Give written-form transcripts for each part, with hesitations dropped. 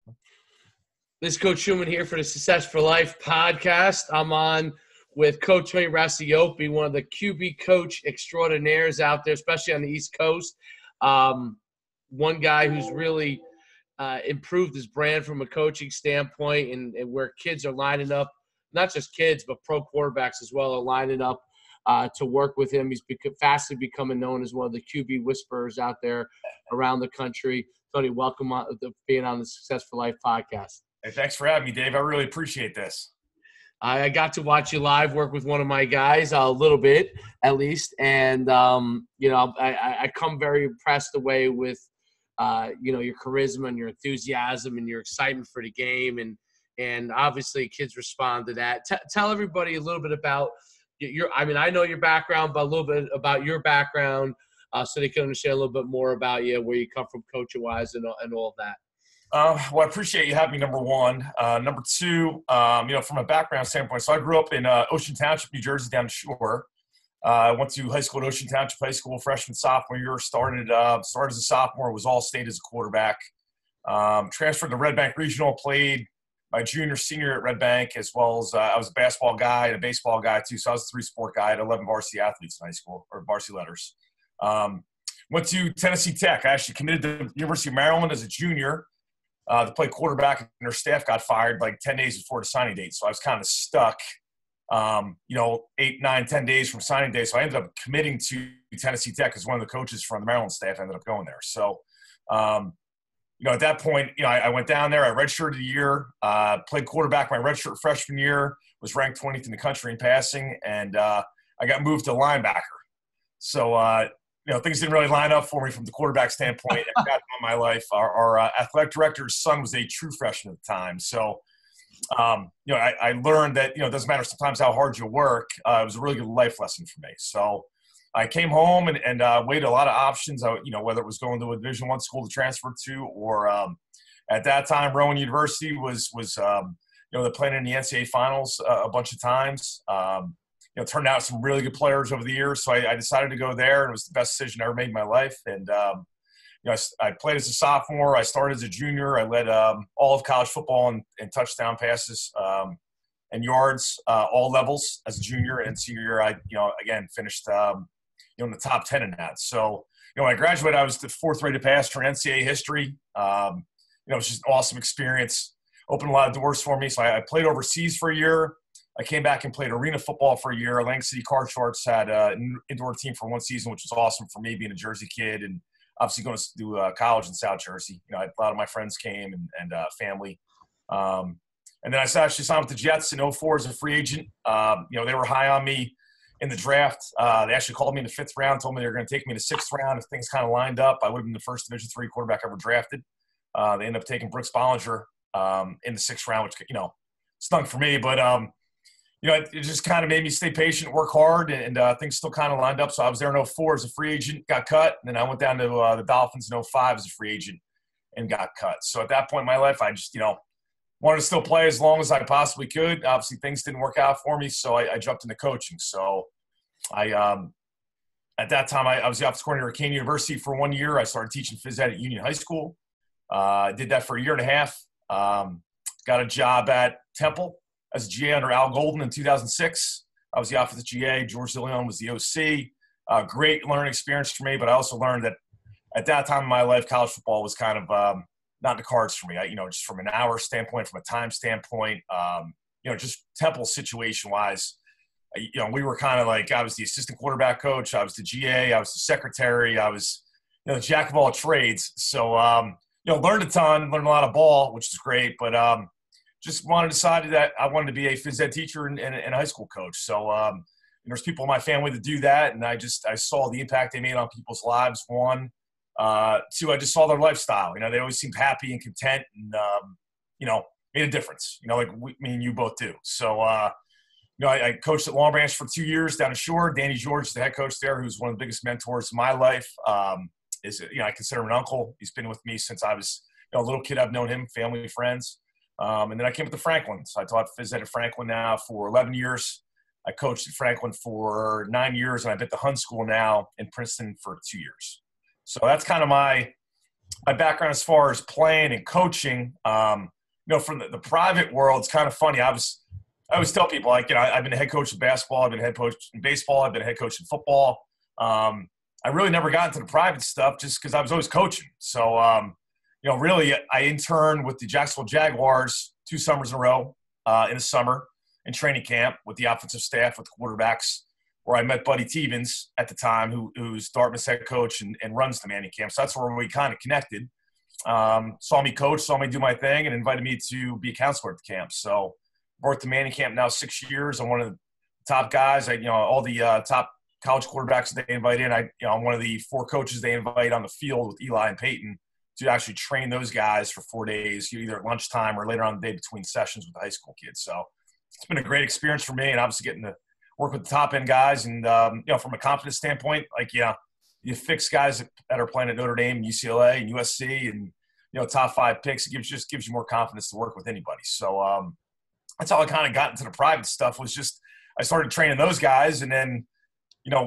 This is Coach Schuman here for the Success for Life podcast. I'm on with Coach Racioppi, one of the QB coach extraordinaires out there, especially on the East Coast. One guy who's really improved his brand from a coaching standpoint and where kids are lining up, not just kids, but pro quarterbacks as well are lining up to work with him. He's fastly becoming known as one of the QB whisperers out there around the country. Tony, welcome to being on the Success for Life podcast. Hey, thanks for having me, Dave. I really appreciate this. I got to watch you live work with one of my guys a little bit, at least, and I come very impressed away with your charisma and your enthusiasm and your excitement for the game, and obviously kids respond to that. Tell everybody a little bit about I know your background, but a little bit about your background, so they can understand a little bit more about you, where you come from, coaching wise, and all of that. Well, I appreciate you having me, number one. Number two, from a background standpoint, so I grew up in Ocean Township, New Jersey, down the shore. I went to high school at Ocean Township High School, freshman, sophomore year. Started as a sophomore, was all state as a quarterback. Transferred to Red Bank Regional, played my junior, senior at Red Bank, as well as I was a basketball guy and a baseball guy too. So I was a three-sport guy. I had 11 varsity athletes in high school, or varsity letters. Went to Tennessee Tech. I actually committed to the University of Maryland as a junior. To play quarterback, and their staff got fired like 10 days before the signing date. So I was kind of stuck, 8, 9, 10 days from signing day. So I ended up committing to Tennessee Tech as one of the coaches from the Maryland staff. I ended up going there. So, at that point, I went down there. I redshirted a year, played quarterback my redshirt freshman year, was ranked 20th in the country in passing, and I got moved to linebacker. So, things didn't really line up for me from the quarterback standpoint. At that time in my life, our athletic director's son was a true freshman at the time. So, I learned that, it doesn't matter sometimes how hard you work. It was a really good life lesson for me. So I came home and weighed a lot of options, whether it was going to a Division I school to transfer to, or at that time, Rowan University was they're playing in the NCAA finals a bunch of times. Turned out some really good players over the years. So I decided to go there, and it was the best decision I ever made in my life. And, I played as a sophomore. I started as a junior. I led all of college football in touchdown passes and yards, all levels as a junior. And senior year, I, again, finished, in the top 10 in that. So, when I graduated, I was the fourth-rated passer in NCAA history. It was just an awesome experience. Opened a lot of doors for me. So I played overseas for a year. I came back and played arena football for a year. Atlantic City Car Charts had an indoor team for one season, which was awesome for me, being a Jersey kid and obviously going to do college in South Jersey. A lot of my friends came and family. And then I actually signed with the Jets in 2004 as a free agent. They were high on me in the draft. They actually called me in the 5th round, told me they were going to take me in the 6th round if things kind of lined up. I would have been the first Division III quarterback ever drafted. They ended up taking Brooks Bollinger in the 6th round, which, stunk for me. But it just kind of made me stay patient, work hard, and things still kind of lined up. So I was there in 2004 as a free agent, got cut. And then I went down to the Dolphins in 2005 as a free agent and got cut. So at that point in my life, I just, wanted to still play as long as I possibly could. Obviously, things didn't work out for me, so I jumped into coaching. So at that time, I was the office coordinator at Kean University for 1 year. I started teaching phys ed at Union High School. I did that for a year and a half. Got a job at Temple as a GA under Al Golden in 2006. I was the offensive GA. George DeLeon was the OC. Great learning experience for me, but I also learned that at that time in my life, college football was kind of not in the cards for me. Just from an hour standpoint, from a time standpoint, just Temple situation-wise, we were kind of like, I was the assistant quarterback coach. I was the GA. I was the secretary. I was, the jack of all trades. So, learned a ton, learned a lot of ball, which is great, but just decided that I wanted to be a phys ed teacher and a high school coach. So there's people in my family that do that, and I saw the impact they made on people's lives. One, two, I just saw their lifestyle. They always seemed happy and content, and made a difference. Like me and you both do. So I coached at Long Branch for 2 years down the shore. Danny George, the head coach there, who's one of the biggest mentors in my life. I consider him an uncle. He's been with me since I was a little kid. I've known him, family, friends. And then I came up to Franklin. So I taught phys ed at Franklin now for 11 years. I coached at Franklin for 9 years, and I've been at the Hunt School now in Princeton for 2 years. So that's kind of my my background as far as playing and coaching, from the private world, it's kind of funny. I always tell people, like, I've been a head coach in basketball, I've been a head coach in baseball, I've been a head coach in football. I really never got into the private stuff just because I was always coaching. So, really, I interned with the Jacksonville Jaguars 2 summers in a row in the summer in training camp with the offensive staff, with the quarterbacks, where I met Buddy Tevens at the time, who's Dartmouth's head coach and runs the Manning camp. So that's where we kind of connected. Saw me coach, saw me do my thing, and invited me to be a counselor at the camp. So worked the Manning camp now 6 years. I'm one of the top guys. All the top college quarterbacks that they invite in. I'm one of the 4 coaches they invite on the field with Eli and Peyton to actually train those guys for 4 days, either at lunchtime or later on in the day between sessions with the high school kids. So it's been a great experience for me, and obviously getting to work with the top end guys. And, from a confidence standpoint, you fix guys that are playing at Notre Dame and UCLA and USC and, top 5 picks. It gives you more confidence to work with anybody. So that's how I kind of got into the private stuff, was just I started training those guys, and then,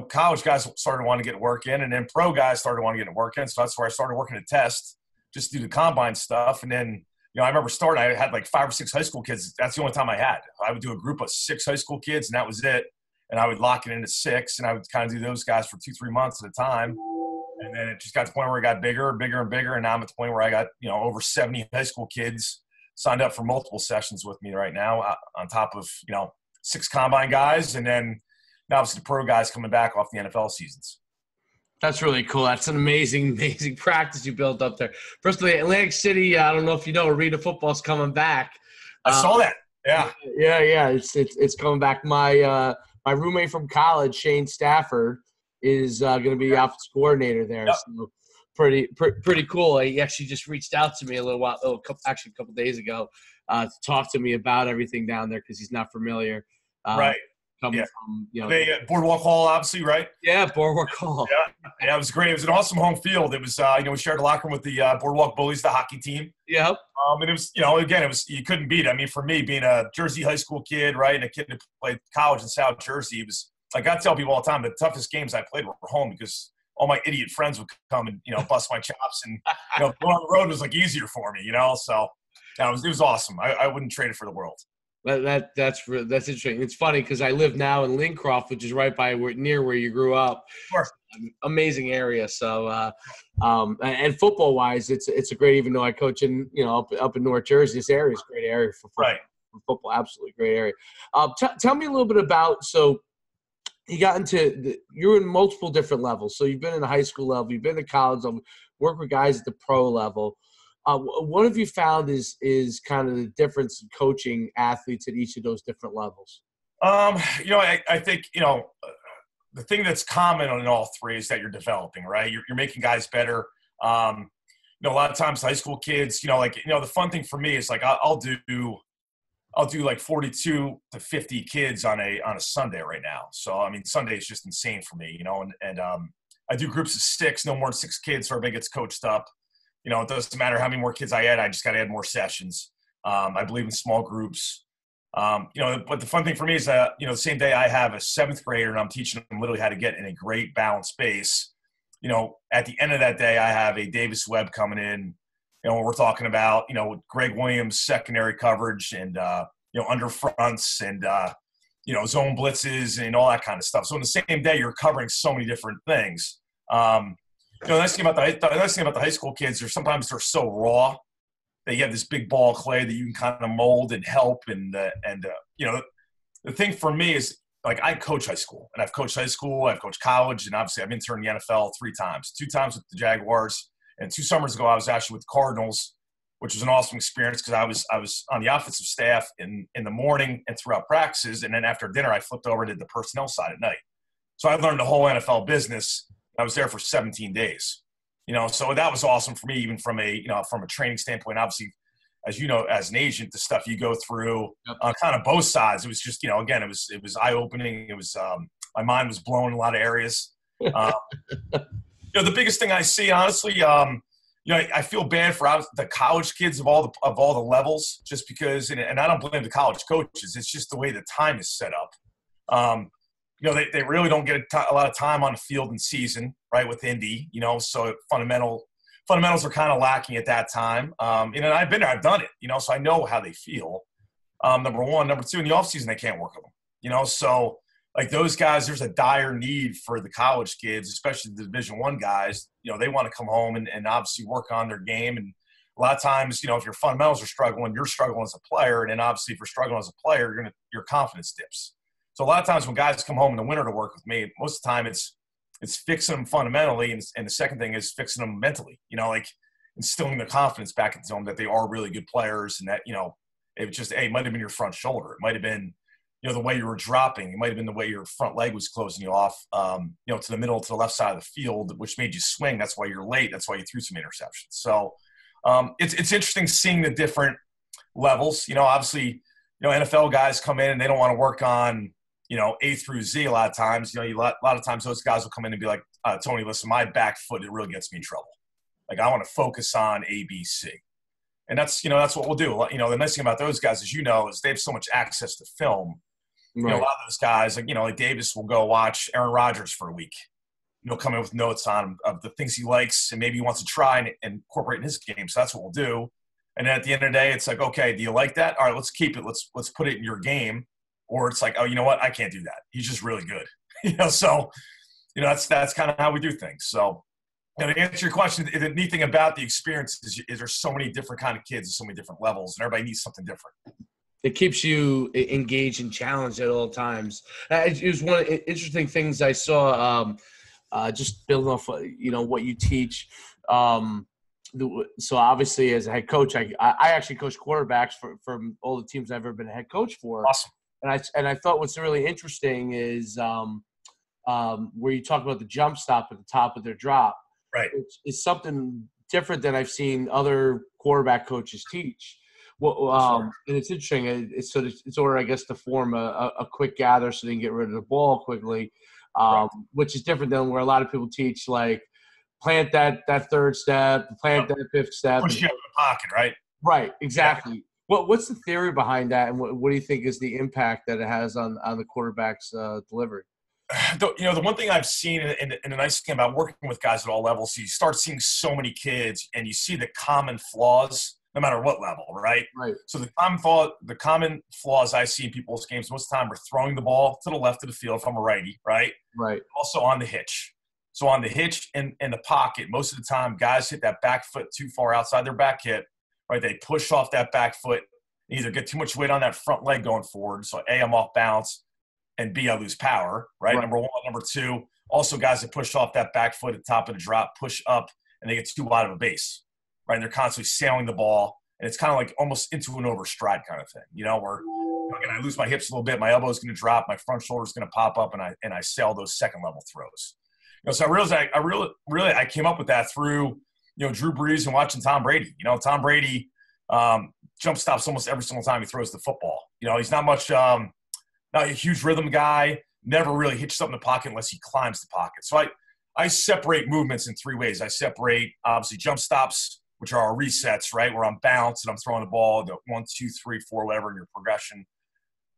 college guys started wanting to get work in, and then pro guys started wanting to get work in. So that's where I started working at Test, just to do the combine stuff. And then, I remember starting, I had like 5 or 6 high school kids. That's the only time I had. I would do a group of 6 high school kids, and that was it. And I would lock it into 6, and I would kind of do those guys for 2-3 months at a time. And then it just got to the point where it got bigger and bigger and bigger. And now I'm at the point where I got, over 70 high school kids signed up for multiple sessions with me right now, on top of, 6 combine guys. And then now obviously the pro guys coming back off the NFL seasons. That's really cool. That's an amazing practice you built up there. First of all, Atlantic City, I don't know if you know, Arena football's coming back. I saw that. Yeah. Yeah. It's coming back. My roommate from college, Shane Stafford, is going to be offensive coordinator there. Yep. So pretty cool. He actually just reached out to me a couple days ago to talk to me about everything down there because he's not familiar. Right. Coming from, Boardwalk Hall, obviously, right? Yeah, Boardwalk Hall. Yeah, it was great. It was an awesome home field. It was, we shared a locker room with the Boardwalk Bullies, the hockey team. Yep. And it was, again, it was, you couldn't beat it. I mean, for me, being a Jersey high school kid, right, and a kid that played college in South Jersey, it was, like I tell people all the time, the toughest games I played were home because all my idiot friends would come and, bust my chops. And, going on the road was, like, easier for me, So, yeah, it was awesome. I wouldn't trade it for the world. That's interesting. It's funny because I live now in Lincroft, which is right by near where you grew up. Sure. Amazing area. So, and football wise, it's a great. Even though I coach in up in North Jersey, this area is a great area for football. Right. For football, absolutely great area. Tell me a little bit about you got into you're in multiple different levels. So you've been in the high school level, you've been in the college level, work with guys at the pro level. What have you found is kind of the difference in coaching athletes at each of those different levels? I think, the thing that's common in all 3 is that you're developing, right? You're making guys better. A lot of times high school kids, the fun thing for me is like, I'll do like 42 to 50 kids on a Sunday right now. So, I mean, Sunday is just insane for me, and I do groups of 6, no more than 6 kids. So everybody gets coached up. It doesn't matter how many more kids I add. I just got to add more sessions. I believe in small groups. But the fun thing for me is that, the same day I have a 7th grader and I'm teaching them literally how to get in a great balanced space. At the end of that day, I have a Davis Webb coming in, we're talking about, Greg Williams secondary coverage and, under fronts and, zone blitzes and all that kind of stuff. So in the same day, you're covering so many different things. The nice thing about the high school kids is sometimes they're so raw that you have this big ball of clay that you can kind of mold and help. The thing for me is, like, I coach high school, and I've coached high school, I've coached college, and obviously I've interned in the NFL 3 times, 2 times with the Jaguars, and 2 summers ago I was actually with the Cardinals, which was an awesome experience because I was on the offensive staff in the morning and throughout practices, and then after dinner I flipped over to the personnel side at night. So I learned the whole NFL business. I was there for 17 days, so that was awesome for me, even from a training standpoint. Obviously, as you know, as an agent, the stuff you go through on kind of both sides, it was just, again, it was eye opening. It was, my mind was blown in a lot of areas. The biggest thing I see, honestly, I feel bad for the college kids of all the levels, just because, and I don't blame the college coaches. It's just the way the time is set up. They really don't get a lot of time on the field in season, right, with Indy, so fundamental fundamentals are kind of lacking at that time. And I've been there, I've done it, so I know how they feel. Number one. Number two, in the offseason, they can't work with them, so like those guys, there's a dire need for the college kids, especially the Division I guys. They want to come home and obviously work on their game. And a lot of times, if your fundamentals are struggling, you're struggling as a player. And then obviously if you're struggling as a player, your confidence dips. So a lot of times when guys come home in the winter to work with me, most of the time it's fixing them fundamentally. And the second thing is fixing them mentally, like instilling the confidence back into them that they are really good players. And that, it might have been your front shoulder. It might have been, the way you were dropping. It might have been the way your front leg was closing you off, to the middle, to the left side of the field, which made you swing. That's why you're late. That's why you threw some interceptions. So it's interesting seeing the different levels. Obviously, NFL guys come in and they don't want to work on, A through Z a lot of times. A lot of times those guys will come in and be like, Tony, listen, my back foot, it really gets me in trouble. Like I want to focus on A, B, C. And that's what we'll do. The nice thing about those guys, as is they have so much access to film. Right. A lot of those guys, like Davis will go watch Aaron Rodgers for a week. Come in with notes on him of the things he likes and maybe he wants to try and incorporate in his game. So that's what we'll do. And then at the end of the day, it's like, okay, do you like that? All right, let's keep it. Let's put it in your game. Or it's like, oh, you know what? I can't do that. He's just really good. So, that's kind of how we do things. So, to answer your question, the neat thing about the experience is there's so many different kind of kids and so many different levels, and everybody needs something different. It keeps you engaged and challenged at all times. It was one of the interesting things I saw, just building off, what you teach. So obviously as a head coach, I actually coach quarterbacks for all the teams I've ever been a head coach for. Awesome. And I thought what's really interesting is where you talk about the jump stop at the top of their drop. Right. It's something different than I've seen other quarterback coaches teach. Well, Sure. And it's interesting. It's order, I guess, to form a quick gather so they can get rid of the ball quickly, Right. which is different than where a lot of people teach, like plant that third step, plant that fifth step. Push you out of the pocket, right? Right, exactly. Yeah. What's the theory behind that, and what do you think is the impact that it has on the quarterback's delivery? The one thing I've seen, and the nice thing about working with guys at all levels, you start seeing so many kids, and you see the common flaws, no matter what level, right? Right. So the common flaws I see in people's games most of the time are throwing the ball to the left of the field if I'm a righty, right? Right. Also on the hitch. So on the hitch and the pocket, most of the time guys hit that back foot too far outside their back hip, right? They push off that back foot, either get too much weight on that front leg going forward. So A, I'm off balance, and B, I lose power, right? Number one. Number two, also guys that push off that back foot at the top of the drop, push up, and they get too wide of a base, right? And they're constantly sailing the ball, and it's kind of like almost into an overstride kind of thing, where again, I lose my hips a little bit, my elbow is going to drop, my front shoulder is going to pop up, and I sail those second level throws. So I realized I came up with that through Drew Brees and watching Tom Brady. Tom Brady jump stops almost every single time he throws the football. He's not much. Not a huge rhythm guy, never really hitches up in the pocket unless he climbs the pocket. So I separate movements in three ways. I separate, obviously, jump stops, which are our resets, right, where I'm bounced and I'm throwing the ball, the 1, 2, 3, 4, whatever in your progression.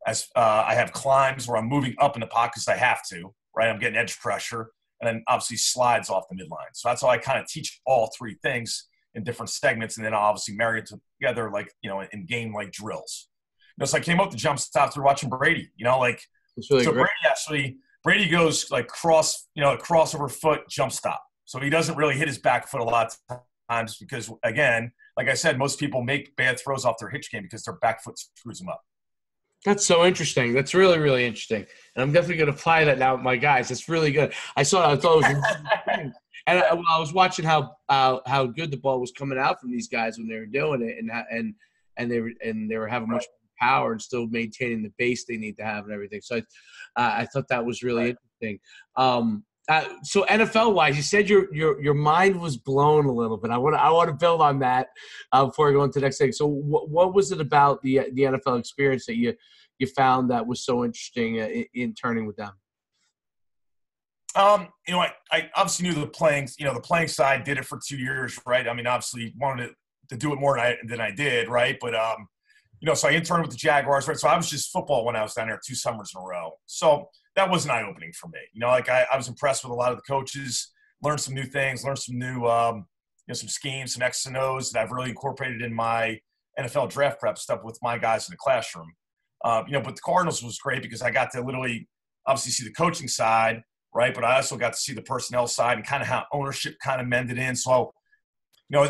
As I have climbs where I'm moving up in the pocket because I have to, right? I'm getting edge pressure, and then obviously slides off the midline. So that's how I kind of teach all three things in different segments, and then I'll obviously marry it together like, in game-like drills. So I came up to jump stop through watching Brady, really so great. Brady goes like crossover foot jump stop. So he doesn't really hit his back foot a lot of times because, again, like I said, most people make bad throws off their hitch game because their back foot screws them up. That's so interesting. That's really, really interesting. And I'm definitely going to apply that now with my guys. It's really good. I thought it was and I was watching how good the ball was coming out from these guys when they were doing it, and they were having much power and still maintaining the base they need to have and everything. So I thought that was really interesting. So NFL wise, you said your mind was blown a little bit. I want to build on that before I go into the next thing. So what was it about the NFL experience that you found that was so interesting in turning with them? I obviously knew the playing side, did it for 2 years, right? I mean, obviously wanted to do it more than I did, right? But so I interned with the Jaguars, right? So I was just football when I was down there 2 summers in a row. So that was an eye-opening for me. I was impressed with a lot of the coaches, learned some new things, learned some new some schemes, some X's and O's that I've really incorporated in my NFL draft prep stuff with my guys in the classroom. But the Cardinals was great because I got to literally obviously see the coaching side, right? But I also got to see the personnel side and kind of how ownership kind of mended in. So,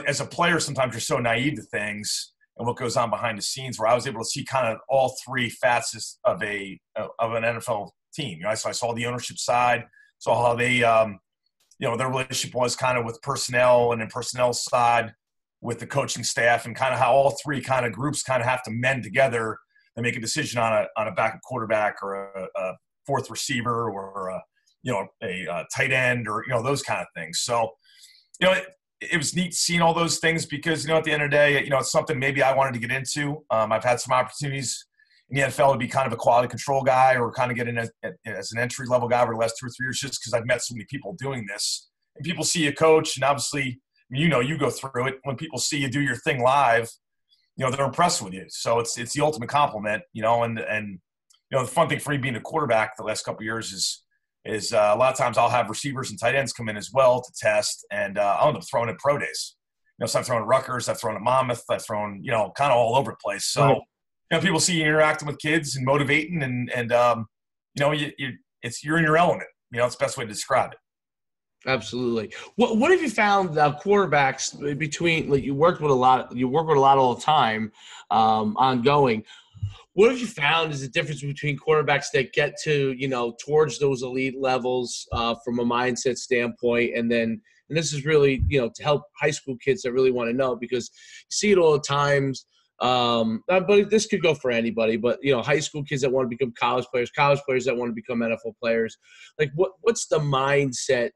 as a player, sometimes you're so naive to things and what goes on behind the scenes, where I was able to see kind of all three facets of an NFL team. So I saw the ownership side, saw how they, their relationship was kind of with personnel, and then personnel side with the coaching staff, and kind of how all three kind of groups kind of have to mend together and make a decision on a backup quarterback or a fourth receiver or a tight end or those kind of things. So it was neat seeing all those things because at the end of the day, it's something maybe I wanted to get into. I've had some opportunities in the NFL to be kind of a quality control guy or kind of get in as an entry level guy over the last 2 or 3 years, just because I've met so many people doing this. And people see you coach, and obviously, you go through it. When people see you do your thing live, they're impressed with you. So it's the ultimate compliment, and the fun thing for me being a quarterback the last couple of years is a lot of times I'll have receivers and tight ends come in as well to test, and I'll end up throwing at pro days. So I've thrown at Rutgers, I've thrown at Monmouth, I've thrown, kind of all over the place. So, people see you interacting with kids and motivating, and you're in your element. It's the best way to describe it. Absolutely. What have you found quarterbacks between, like, you work with a lot all the time, ongoing. What have you found is the difference between quarterbacks that get to, towards those elite levels from a mindset standpoint, and this is really, to help high school kids that really want to know, because you see it all the times. But this could go for anybody, but high school kids that want to become college players that want to become NFL players. Like what's the mindset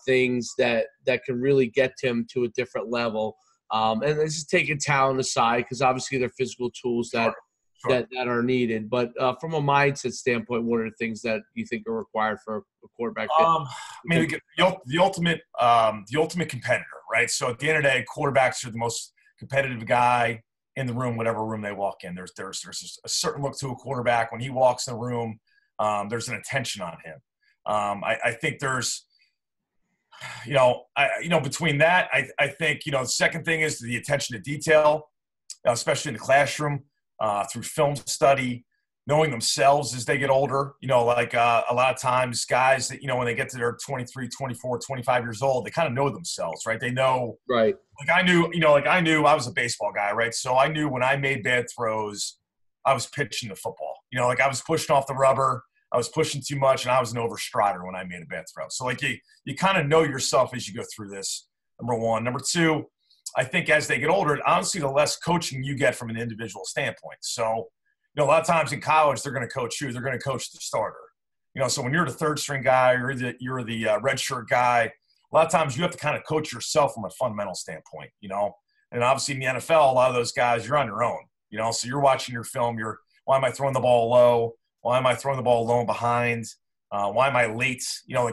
things that can really get him to a different level? And this is taking talent aside, because obviously they're physical tools that are needed. But from a mindset standpoint, what are the things that you think are required for a quarterback? The ultimate competitor, right? So at the end of the day, quarterbacks are the most competitive guy in the room, whatever room they walk in. There's a certain look to a quarterback when he walks in the room. There's an attention on him. I think there's, between that, I think, the second thing is the attention to detail, especially in the classroom, through film study, knowing themselves as they get older. A lot of times guys that, when they get to their 23, 24, 25 years old, they kind of know themselves, right? They know, right. I knew I was a baseball guy, right? So I knew when I made bad throws, I was pitching the football. I was pushing off the rubber, I was pushing too much, and I was an overstrider when I made a bad throw. So you kind of know yourself as you go through this, number one. Number two, I think as they get older, honestly, the less coaching you get from an individual standpoint. So, a lot of times in college, they're going to coach you. They're going to coach the starter. So when you're the third string guy or you're the red shirt guy, a lot of times you have to kind of coach yourself from a fundamental standpoint, And obviously in the NFL, a lot of those guys, you're on your own, So you're watching your film. Why am I throwing the ball low? Why am I throwing the ball low and behind? Why am I late?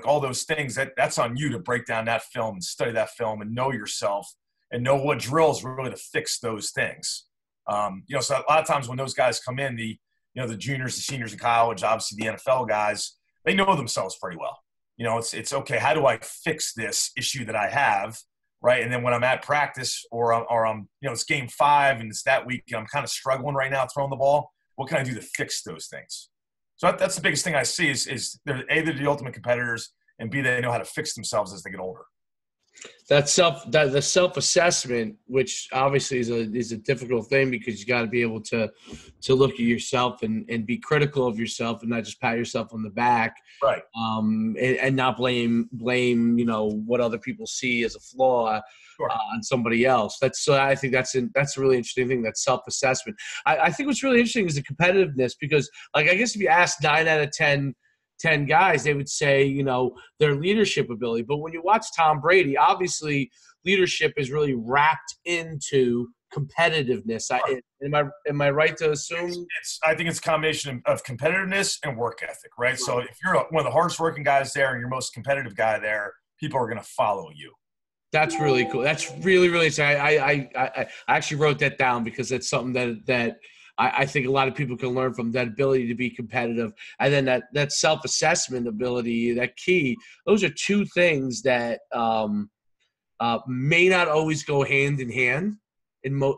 All those things. That's on you to break down that film and study that film and know yourself and know what drills really to fix those things. So a lot of times when those guys come in, the juniors, the seniors in college, obviously the NFL guys, they know themselves pretty well. It's okay. How do I fix this issue that I have, right? And then when I'm at practice or I'm, it's game 5 and it's that week and I'm kind of struggling right now throwing the ball, what can I do to fix those things? So that's the biggest thing I see is they're the ultimate competitors, and B, they know how to fix themselves as they get older. The self-assessment, which obviously is a difficult thing, because you got to be able to look at yourself and be critical of yourself and not just pat yourself on the back, right? And not blame what other people see as a flaw on somebody else. I think that's a really interesting thing. That self-assessment. I think what's really interesting is the competitiveness, because I guess if you ask 9 out of 10 guys, they would say, their leadership ability. But when you watch Tom Brady, obviously leadership is really wrapped into competitiveness. Am I right to assume? I think it's a combination of competitiveness and work ethic, right? So if you're one of the hardest working guys there and you're most competitive guy there, people are going to follow you. That's really cool. That's really, really exciting. I actually wrote that down, because that's something that I think a lot of people can learn from, that ability to be competitive. And then that self-assessment ability, that key, those are two things that may not always go hand in hand.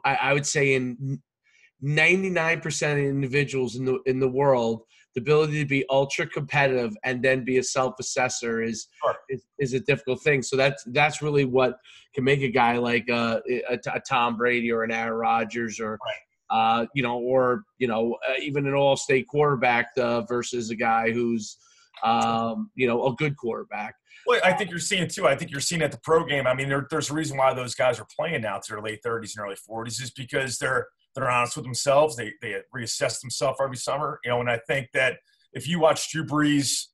I would say in 99% of individuals in the world, the ability to be ultra competitive and then be a self-assessor is a difficult thing. So that's really what can make a guy like a Tom Brady or an Aaron Rodgers or even an all-state quarterback versus a guy who's a good quarterback. Well, I think you're seeing too. I think you're seeing at the pro game. I mean, there's a reason why those guys are playing now to their late 30s and early 40s is because they're honest with themselves. They reassess themselves every summer. And I think that if you watch Drew Brees,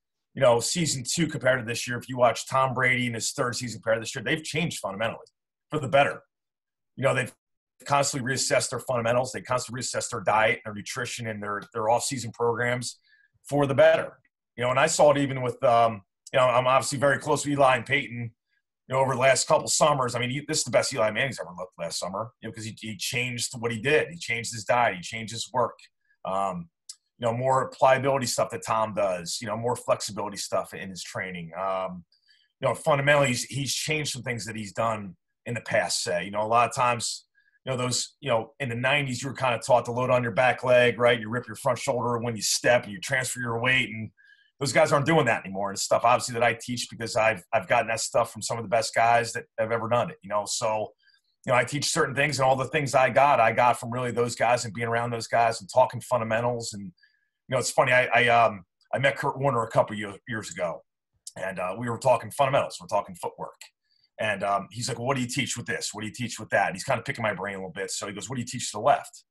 season 2 compared to this year, if you watch Tom Brady in his 3rd season compared to this year, they've changed fundamentally for the better. They've constantly reassessed their fundamentals. They constantly reassess their diet, their nutrition, and their off-season programs for the better. And I saw it even with I'm obviously very close with Eli and Peyton, over the last couple summers. I mean, this is the best Eli Manning's ever looked last summer, because he changed what he did. He changed his diet. He changed his work. More pliability stuff that Tom does, more flexibility stuff in his training. Fundamentally, he's changed some things that he's done in the past, say. A lot of times, in the 90s, you were kind of taught to load on your back leg, right? You rip your front shoulder when you step and you transfer your weight, and those guys aren't doing that anymore. And stuff, obviously, that I teach because I've gotten that stuff from some of the best guys that have ever done it. So, I teach certain things, and all the things I got from really those guys and being around those guys and talking fundamentals. And it's funny. I met Kurt Warner a couple years ago, and we were talking fundamentals. We're talking footwork. And he's like, well, what do you teach with this? What do you teach with that? And he's kind of picking my brain a little bit. So he goes, what do you teach to the left?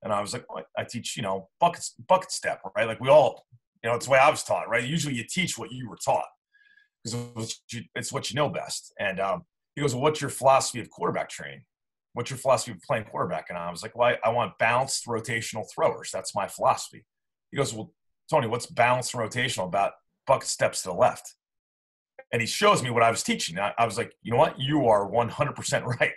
And I was like, well, I teach, bucket step, right? Like we all, it's the way I was taught, right? Usually you teach what you were taught because it's what you know best. And he goes, well, what's your philosophy of quarterback training? What's your philosophy of playing quarterback? And I was like, well, I want balanced rotational throwers. That's my philosophy. He goes, well, Tony, what's balanced and rotational about bucket steps to the left? And he shows me what I was teaching. I was like, you know what? You are 100% right.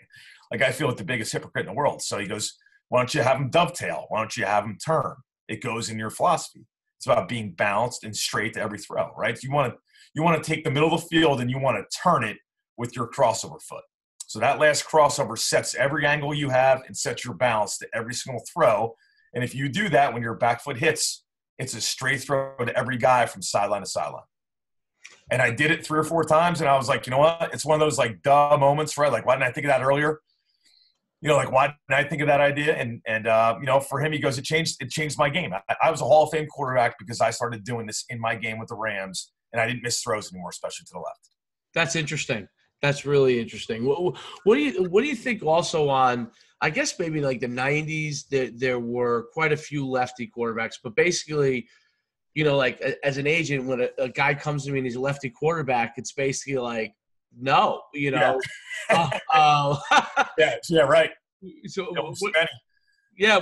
Like, I feel like the biggest hypocrite in the world. So he goes, why don't you have them dovetail? Why don't you have them turn? It goes in your philosophy. It's about being balanced and straight to every throw, right? You want to take the middle of the field and you want to turn it with your crossover foot. So that last crossover sets every angle you have and sets your balance to every single throw. And if you do that when your back foot hits, it's a straight throw to every guy from sideline to sideline. And I did it 3 or 4 times, and I was like, you know what? It's one of those, like, duh moments, right? Like, why didn't I think of that earlier? Like, why didn't I think of that idea? And for him, he goes, it changed my game. I was a Hall of Fame quarterback because I started doing this in my game with the Rams, and I didn't miss throws anymore, especially to the left. That's interesting. That's really interesting. What do you think also on, I guess maybe like the 90s, there were quite a few lefty quarterbacks, but basically – like as an agent, when a guy comes to me and he's a lefty quarterback, it's basically like, no, Yeah. Yeah, right. So, what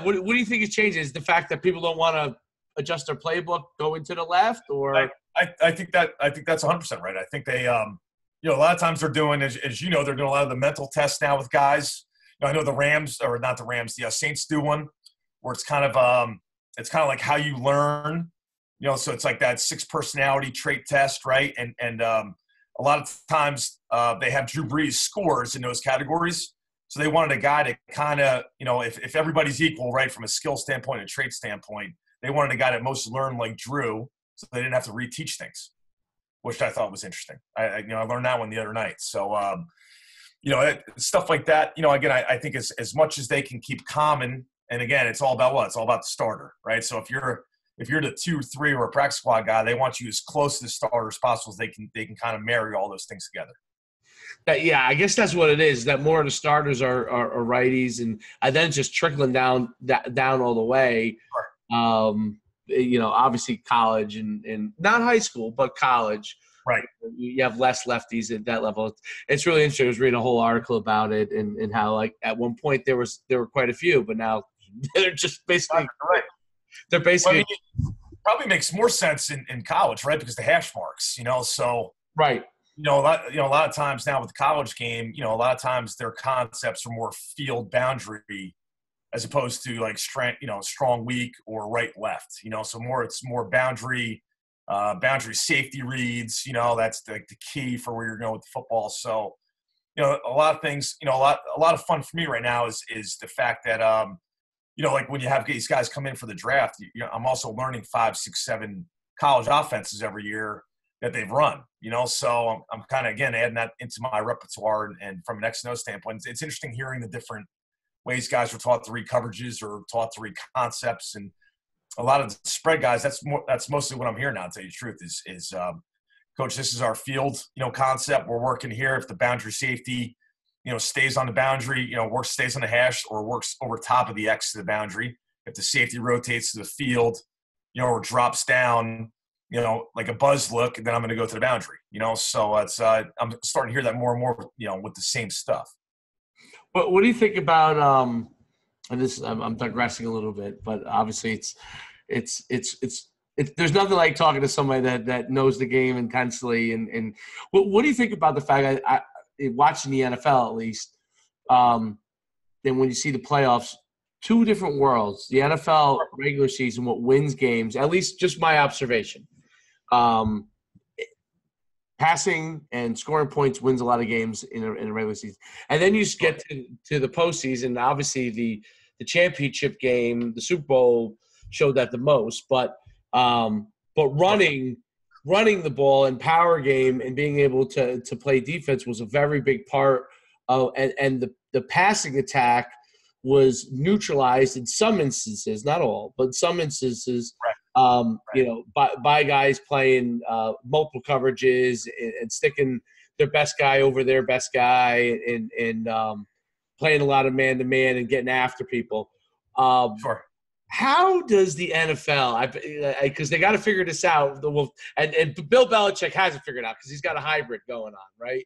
do you think has changed? Is the fact that people don't want to adjust their playbook, go into the left, or? I think that's 100% right. I think they, a lot of times they're doing, as they're doing a lot of the mental tests now with guys. I know the Rams, or not the Rams, the Saints do one where it's kind of like how you learn. So it's like that 6 personality trait test, right? And a lot of times they have Drew Brees scores in those categories. So they wanted a guy to kind of, if everybody's equal, right, from a skill standpoint and trait standpoint, they wanted a guy that most learned like Drew, so they didn't have to reteach things, which I thought was interesting. I learned that one the other night. So, stuff like that, again, I think as much as they can keep common, and again, it's all about what? It's all about the starter, right? So if you're the 2, 3, or a practice squad guy, they want you as close to the starter as possible so they can kind of marry all those things together. Yeah, I guess that's what it is, that more of the starters are righties, and then it's just trickling down all the way. Sure. Obviously college and not high school, but college. Right. You have less lefties at that level. It's really interesting. I was reading a whole article about it and how, like, at one point there were quite a few, but now they're just basically – right. They're basically it probably makes more sense in college, right? Because the hash marks, so right. A lot of times now with the college game, a lot of times their concepts are more field boundary as opposed to like strength, strong, weak, or right, left. So it's more boundary safety reads. That's the key for where you're going with the football. So a lot of things, a lot of fun for me right now is the fact that, like when you have these guys come in for the draft, I'm also learning 5, 6, 7 college offenses every year that they've run, so I'm kind of, again, adding that into my repertoire. And from an X&O standpoint, it's interesting hearing the different ways guys were taught to read coverages or taught to read concepts. And a lot of the spread guys, that's mostly what I'm hearing now, to tell you the truth, is Coach, this is our field, concept. We're working here. If the boundary safety, stays on the boundary, stays on the hash or works over top of the X to the boundary. If the safety rotates to the field, or drops down, like a buzz look, then I'm going to go to the boundary, So it's I'm starting to hear that more and more, with the same stuff. What do you think about and this I'm digressing a little bit, but obviously it's there's nothing like talking to somebody that knows the game intensely. And what do you think about the fact that watching the NFL, at least, then when you see the playoffs, two different worlds, the NFL regular season, what wins games, at least just my observation, passing and scoring points wins a lot of games in a regular season. And then you get to the postseason. Obviously the championship game, the Super Bowl showed that the most, but running the ball and power game and being able to play defense was a very big part of, and the passing attack was neutralized in some instances, not all, but some instances, by guys playing multiple coverages and sticking their best guy over their best guy and playing a lot of man-to-man and getting after people. Sure. How does the NFL – because they got to figure this out. And Bill Belichick has it figured out because he's got a hybrid going on, right?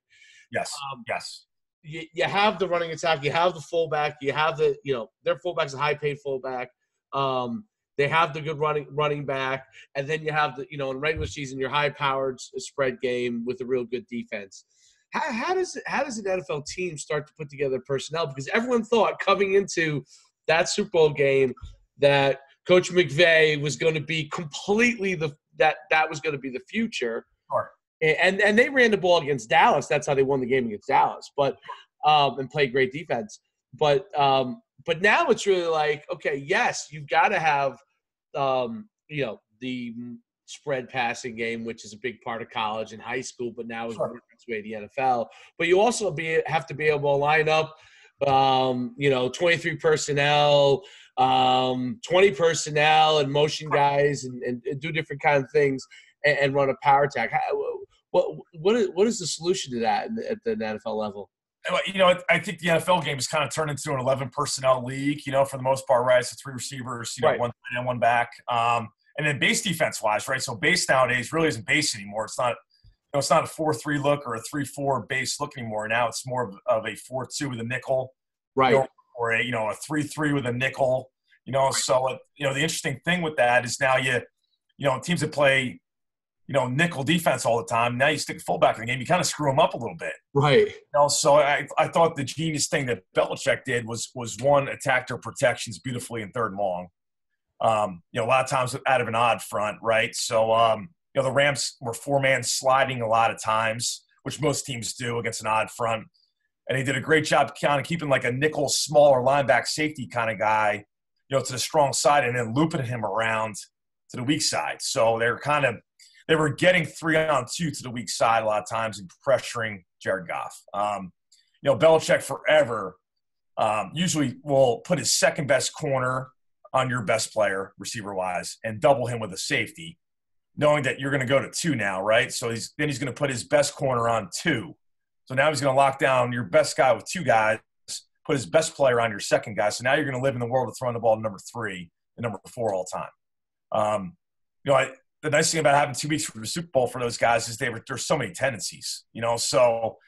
Yes, yes. You have the running attack. You have the fullback. You have their fullback's a high-paid fullback. They have the good running back. And then you have in regular season, your high-powered spread game with a real good defense. How does an NFL team start to put together personnel? Because everyone thought coming into that Super Bowl game – that Coach McVay was going to be completely that was going to be the future. Sure. And they ran the ball against Dallas. That's how they won the game against Dallas. But and played great defense. But now it's really like, okay, yes, you've got to have the spread passing game, which is a big part of college and high school, but now is working its way to the NFL. But you also have to be able to line up 23 personnel, 20 personnel and motion guys and do different kind of things and run a power attack. What is the solution to that at the NFL level? I think the NFL game has kind of turned into an 11 personnel league, for the most part, right? So 3 receivers, right. 1 tight end, 1 back. And then base defense wise, right? So base nowadays really isn't base anymore. It's not, it's not a 4-3 look or a 3-4 base look anymore. Now it's more of a 4-2 with a nickel. Right. Or a 3-3 with a nickel, So the interesting thing with that is now teams that play nickel defense all the time. Now you stick a fullback in the game, you kind of screw them up a little bit, right? So I thought the genius thing that Belichick did was one, attack their protections beautifully in 3rd and long. A lot of times out of an odd front, right? So the Rams were 4-man sliding a lot of times, which most teams do against an odd front. And he did a great job kind of keeping like a nickel, smaller linebacker safety kind of guy, to the strong side and then looping him around to the weak side. So they were getting 3-on-2 to the weak side a lot of times and pressuring Jared Goff. Belichick forever usually will put his second best corner on your best player, receiver-wise, and double him with a safety, knowing that you're going to go to 2 now, right? So he's going to put his best corner on 2. So now he's going to lock down your best guy with 2 guys, put his best player on your second guy. So now you're going to live in the world of throwing the ball to number 3 and number 4 all the time. The nice thing about having 2 weeks for the Super Bowl for those guys is there's so many tendencies, So,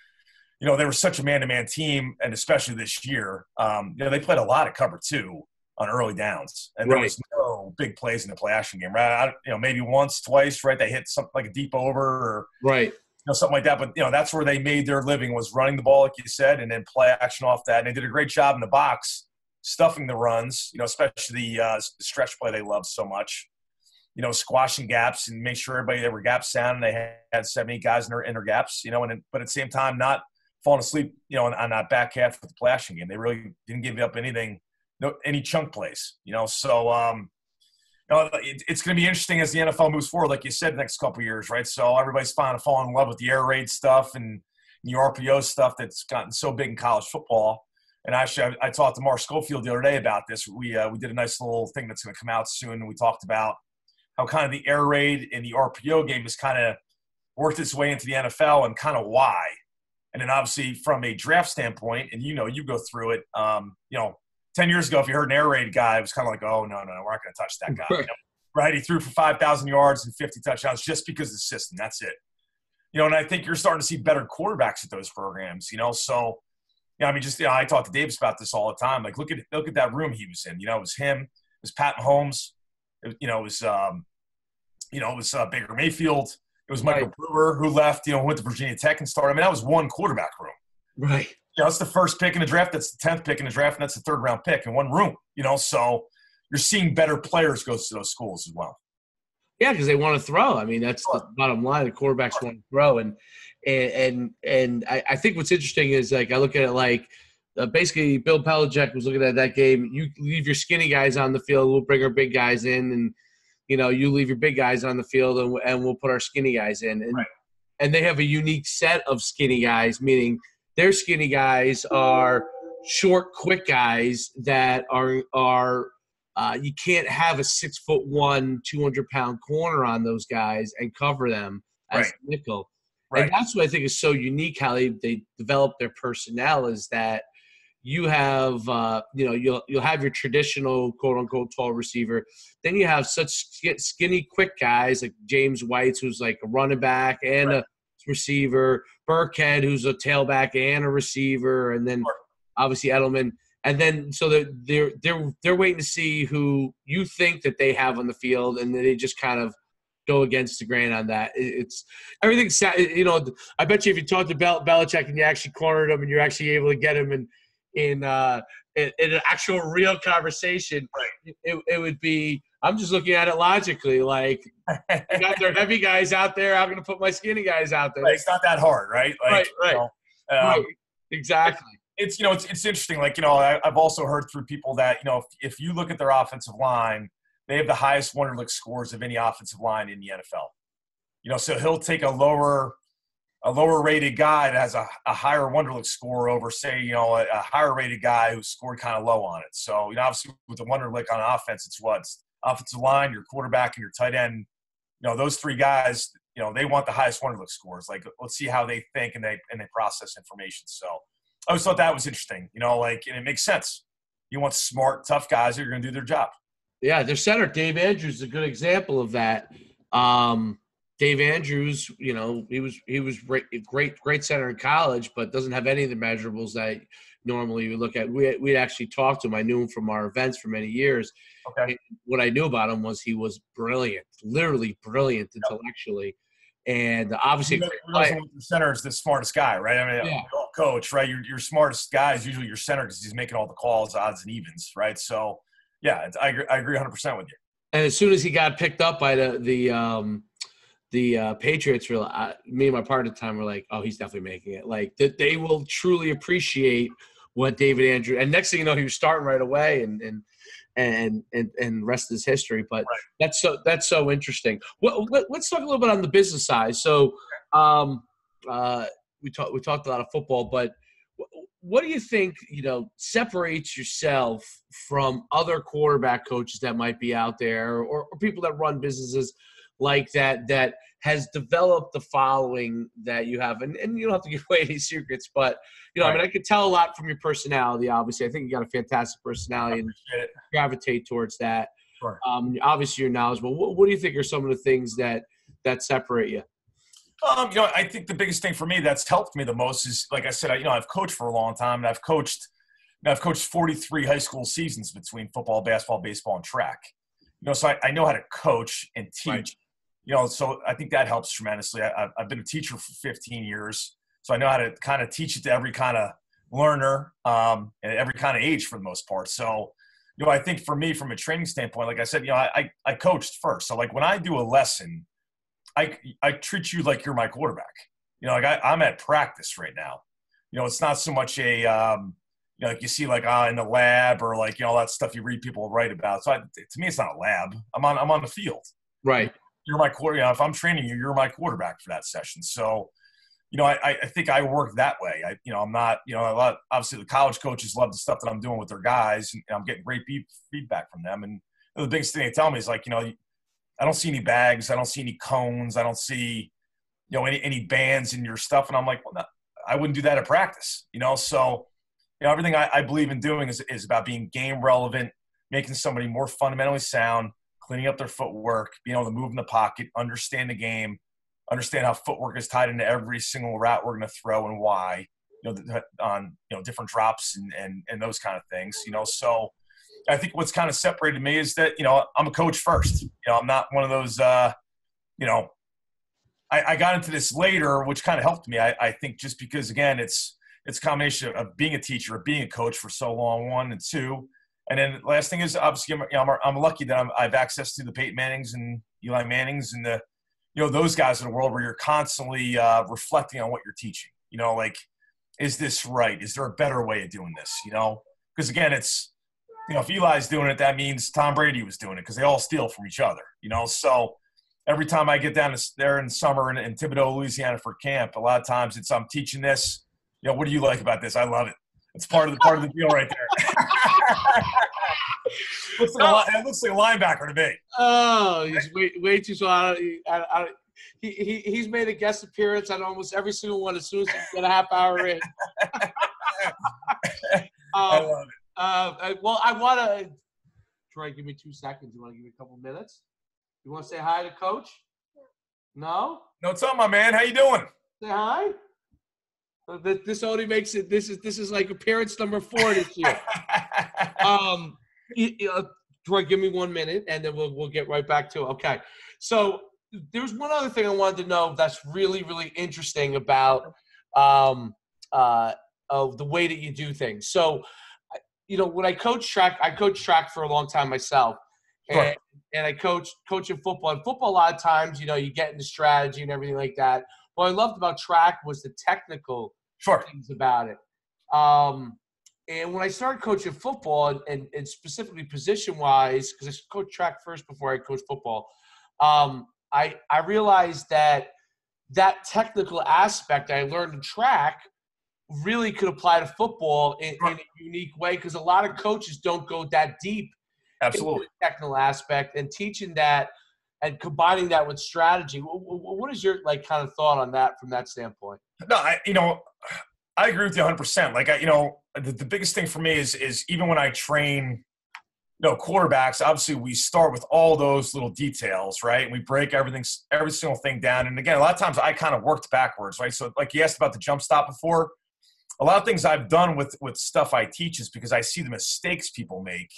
they were such a man-to-man team, and especially this year, they played a lot of cover 2 on early downs. And there was no big plays in the play action game, right? Maybe once, twice, right? They hit something like a deep over or – right. Something like that. But, that's where they made their living, was running the ball, like you said, and then play action off that. And they did a great job in the box, stuffing the runs, especially the stretch play they love so much, squashing gaps and make sure everybody, they were gap sound. And they had 70 guys in their gaps, but at the same time, not falling asleep, on that back half of the flashing game. They really didn't give up anything, any chunk plays, So it's going to be interesting as the NFL moves forward, like you said, the next couple of years, right? So everybody's falling in love with the air raid stuff and the RPO stuff that's gotten so big in college football. And actually, I talked to Mark Schofield the other day about this. We did a nice little thing that's going to come out soon, and we talked about how kind of the air raid and the RPO game has kind of worked its way into the NFL and kind of why. And then obviously from a draft standpoint, and you go through it, 10 years ago, if you heard an air raid guy, it was kind of like, oh, no, we're not going to touch that guy. Right? He threw for 5,000 yards and 50 touchdowns just because of the system. That's it. And I think you're starting to see better quarterbacks at those programs, So, I talk to Davis about this all the time. Like, look at that room he was in. It was him. It was Pat Mahomes. It was Baker Mayfield. It was Michael Brewer who left, went to Virginia Tech and started. That was one quarterback room. Right. That's the first pick in the draft. That's the 10th pick in the draft. And that's the third-round pick in one room, So you're seeing better players go to those schools as well. Yeah, because they want to throw. That's the bottom line. The quarterbacks want to throw. And I think what's interesting is, like, I look at it like basically Bill Belichick was looking at that game. You leave your skinny guys on the field. We'll bring our big guys in. And, you leave your big guys on the field and we'll put our skinny guys in. And they have a unique set of skinny guys, meaning their skinny guys are short, quick guys that are you can't have a 6'1", 200-pound corner on those guys and cover them as nickel. Right. And that's what I think is so unique how they develop their personnel is that you have you'll have your traditional quote unquote tall receiver. Then you have such skinny, quick guys like James White, who's like a running back and a receiver, Burkhead, who's a tailback and a receiver, and then obviously Edelman. And then so they're waiting to see who you think that they have on the field, and then they just kind of go against the grain on that. It's everything's I bet you if you talk to Belichick and you actually cornered him and you're actually able to get him in an actual real conversation, it would be. I'm just looking at it logically. Like, you got their heavy guys out there. I'm going to put my skinny guys out there. Right, it's not that hard, right? Like, right. Exactly. It's interesting. Like, I've also heard through people that, if you look at their offensive line, they have the highest Wonderlic scores of any offensive line in the NFL. So he'll take a lower rated guy that has a higher Wonderlic score over, say, a higher rated guy who scored kind of low on it. So, obviously with the Wonderlic on offense, it's offensive line, your quarterback, and your tight end. Those three guys, they want the highest Wonderlic scores. Like, let's see how they think and they process information. So I always thought that was interesting, and it makes sense. You want smart, tough guys that are going to do their job. Yeah, their center, Dave Andrews, is a good example of that. Dave Andrews, he was great center in college, but doesn't have any of the measurables that normally you look at. We'd actually talked to him. I knew him from our events for many years. Okay. And what I knew about him was he was brilliant, literally brilliant intellectually. And obviously, the center is the smartest guy, right? Coach, right? Your smartest guy is usually your center because he's making all the calls, odds and evens, right? So, yeah, I agree 100% with you. And as soon as he got picked up by the Patriots, me and my partner at the time were like, oh, he's definitely making it. Like, that they will truly appreciate what David Andrews. And next thing you know, he was starting right away, and rest is history. But that's so interesting. Let's talk a little bit on the business side. So we talked a lot of football, but what do you think separates yourself from other quarterback coaches that might be out there, or people that run businesses like that has developed the following that you have? And you don't have to give away any secrets, but I could tell a lot from your personality. Obviously, I think you got a fantastic personality and gravitate towards that. Sure. Obviously, you're knowledgeable. What do you think are some of the things that separate you? I think the biggest thing for me that's helped me the most is, like I said, I've coached for a long time, and I've coached 43 high school seasons between football, basketball, baseball, and track. So I know how to coach and teach. So I think that helps tremendously. I've been a teacher for 15 years, so I know how to kind of teach it to every kind of learner and every kind of age for the most part. So, I think for me, from a training standpoint, like I said, I coached first. So, like, when I do a lesson, I treat you like you're my quarterback. Like I'm at practice right now. it's not so much a like you see like in the lab or like all that stuff you read people write about. So to me, it's not a lab. I'm on the field. Right. You're my quarterback. If I'm training you, you're my quarterback for that session. So, I think I work that way. I'm not, obviously the college coaches love the stuff that I'm doing with their guys, and I'm getting great feedback from them. And the biggest thing they tell me is like, I don't see any bags. I don't see any cones. I don't see, any bands in your stuff. And I'm like, well, no, I wouldn't do that at practice, So, everything I believe in doing is about being game relevant, making somebody more fundamentally sound, cleaning up their footwork, being able to move in the pocket, understand the game, understand how footwork is tied into every single route we're going to throw and why, on different drops and those kind of things, So I think what's kind of separated me is that I'm a coach first. I'm not one of those. I got into this later, which kind of helped me. I think just because again, it's a combination of being a teacher, of being a coach for so long, one, and two. And then the last thing is obviously I'm lucky that I have access to the Peyton Mannings and Eli Mannings and the those guys in the world where you're constantly reflecting on what you're teaching. Like, is this right? Is there a better way of doing this? Because again, it's if Eli's doing it, that means Tom Brady was doing it because they all steal from each other. So every time I get down there in summer in Thibodaux, Louisiana for camp, a lot of times I'm teaching this. What do you like about this? I love it. It's part of the deal right there. It looks like a linebacker to me. Oh, he's way too slow. He's made a guest appearance on almost every single one as soon as he get a half hour in. I love it. Well, I want to – Troy, give me 2 seconds. You want to give me a couple minutes? You want to say hi to Coach? No? No, what's up, my man? How you doing? Say hi. This only makes it. This is like appearance number 4 this year. Troy, give me 1 minute, and then we'll get right back to it. Okay. So there's one other thing I wanted to know that's really, really interesting about of the way that you do things. So, when I coached track for a long time myself, Sure. and I coach in football. In football, a lot of times, you get into strategy and everything like that. What I loved about track was the technical things about it. And when I started coaching football and specifically position-wise, because I coached track first before I coached football, I realized that technical aspect I learned in track really could apply to football in a unique way because a lot of coaches don't go that deep Absolutely. into the technical aspect and teaching that and combining that with strategy. What is your kind of thought on that from that standpoint? No, I agree with you 100%. Like, the biggest thing for me is even when I train, quarterbacks, obviously we start with all those little details, right? And we break every single thing down. And again, a lot of times I kind of worked backwards, right? So like you asked about the jump stop before, a lot of things I've done with stuff I teach is because I see the mistakes people make.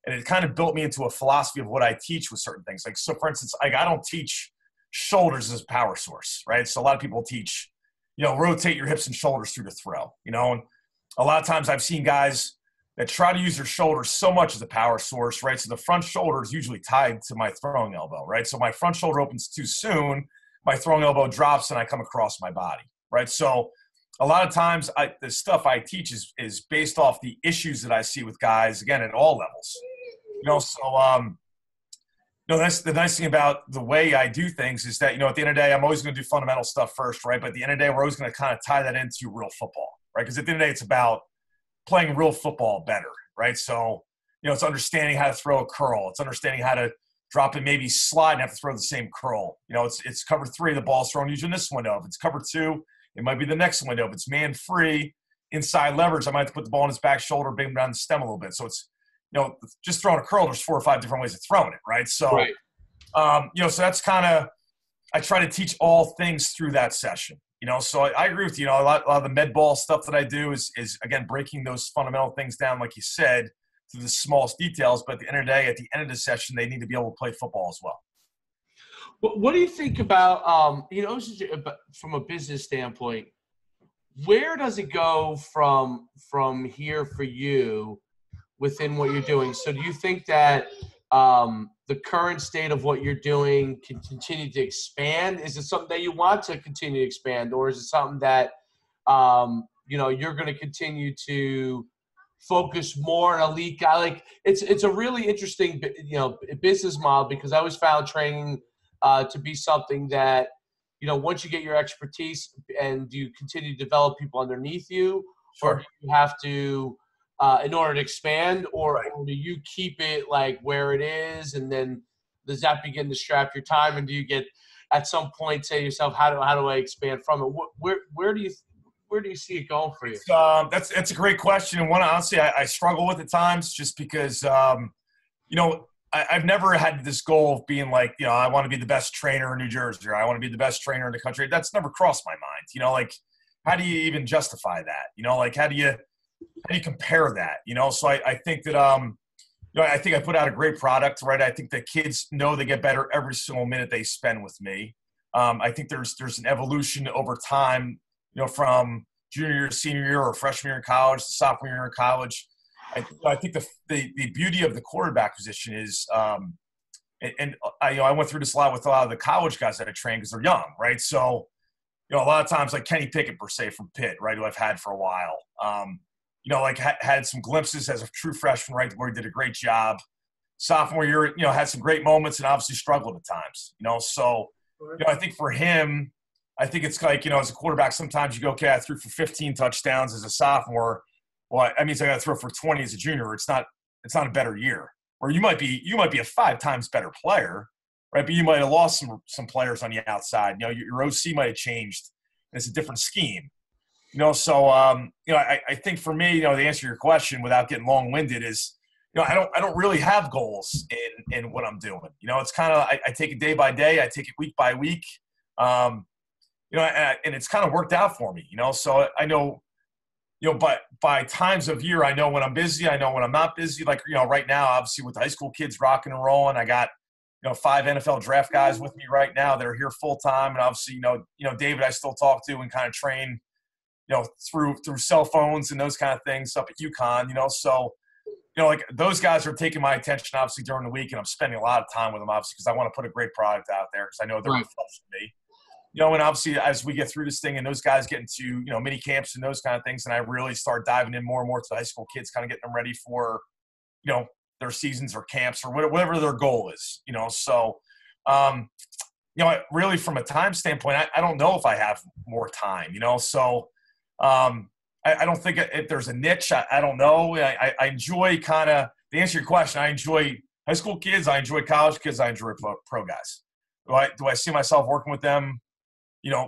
And it kind of built me into a philosophy of what I teach with certain things. Like, so for instance, I don't teach shoulders as a power source, right? So a lot of people teach, rotate your hips and shoulders through the throw, and a lot of times I've seen guys that try to use their shoulders so much as a power source, right? So the front shoulder is usually tied to my throwing elbow, right? So my front shoulder opens too soon, my throwing elbow drops and I come across my body, right? So a lot of times the stuff I teach is based off the issues that I see with guys, again, at all levels. That's the nice thing about the way I do things is that, at the end of the day, I'm always going to do fundamental stuff first, right? But at the end of the day, we're always going to kind of tie that into real football, right? Because at the end of the day, it's about playing real football better, right? So, it's understanding how to throw a curl. It's understanding how to drop and maybe slide and have to throw the same curl. It's cover 3, the ball's thrown usually in this window. If it's cover 2, it might be the next window. If it's man free, inside leverage, I might have to put the ball on his back shoulder, bring him down the stem a little bit. So it's, just throwing a curl, there's 4 or 5 different ways of throwing it, right? So, right. So that's kind of, I try to teach all things through that session, so I agree with you. A lot of the med ball stuff that I do is again, breaking those fundamental things down, like you said, to the smallest details. But at the end of the day, at the end of the session, they need to be able to play football as well. What do you think about, from a business standpoint, where does it go from here for you within what you're doing? So do you think that the current state of what you're doing can continue to expand? Is it something that you want to continue to expand, or is it something that you're going to continue to focus more on elite guy. Like it's a really interesting, business model, because I always found training to be something that, once you get your expertise and you continue to develop people underneath you, Sure. or do you have to, in order to expand, or do you keep it like where it is, and then does that begin to strap your time, and do you get at some point say to yourself, how do I expand from it? Where do you see it going for you? That's a great question, and one honestly I struggle with at times, just because I've never had this goal of being like, I want to be the best trainer in New Jersey, or I want to be the best trainer in the country. That's never crossed my mind. Like, how do you even justify that? Like, how do you compare that? So I think that I think I put out a great product, right? I think that kids know they get better every single minute they spend with me. I think there's an evolution over time, from junior year, senior year, or freshman year in college to sophomore year in college. I think the beauty of the quarterback position is, I went through this a lot with a lot of the college guys that I train, because they're young, right? So, a lot of times, like Kenny Pickett, per se, from Pitt, right, who I've had for a while, had some glimpses as a true freshman, right, where he did a great job. Sophomore year, had some great moments and obviously struggled at times, So, I think for him, I think it's like, as a quarterback, sometimes you go, okay, I threw for 15 touchdowns as a sophomore. Well, that means I got to throw for 20 as a junior. It's not a better year. Or you might be a 5 times better player, right? But you might have lost some players on the outside. Your OC might have changed. It's a different scheme. So I think for me, to answer your question without getting long-winded is, I don't really have goals in what I'm doing. It's kind of I take it day by day. I take it week by week. And it's kind of worked out for me. So I know. But by times of year, I know when I'm busy. I know when I'm not busy. Like, right now, obviously with the high school kids rocking and rolling, I got, 5 NFL draft guys with me right now that are here full time. And obviously, David, I still talk to and kind of train, through cell phones and those kind of things up at UConn, So, like those guys are taking my attention, obviously, during the week. And I'm spending a lot of time with them, obviously, because I want to put a great product out there, because I know they're going to flush me. And obviously as we get through this thing and those guys get into, mini camps and those kind of things, and I really start diving in more and more to the high school kids, kind of getting them ready for, their seasons or camps or whatever their goal is, So, really from a time standpoint, I don't know if I have more time, So, I don't think if there's a niche, I don't know. I enjoy kind of, to answer your question, I enjoy high school kids. I enjoy college kids. I enjoy pro guys. Do I see myself working with them,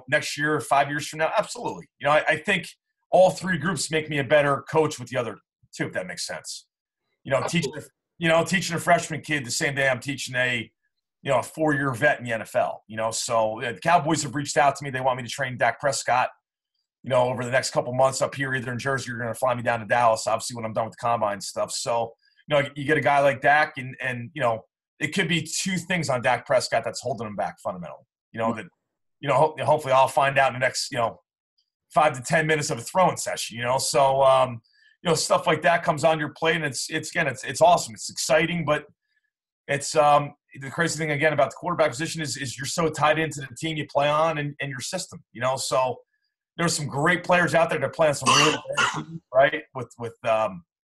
next year, 5 years from now? Absolutely. I think all 3 groups make me a better coach with the other 2, if that makes sense. Teaching a freshman kid the same day I'm teaching a 4-year vet in the NFL. So the Cowboys have reached out to me. They want me to train Dak Prescott, over the next couple months up here, either in Jersey or you're going to fly me down to Dallas, obviously, when I'm done with the combine stuff. So, you get a guy like Dak and it could be 2 things on Dak Prescott that's holding him back fundamentally. Hopefully I'll find out in the next, 5 to 10 minutes of a throwing session, So, stuff like that comes on your plate, and it's awesome. It's exciting, but it's the crazy thing again about the quarterback position is you're so tied into the team you play on and your system, So there's some great players out there that play on some really great teams, right? With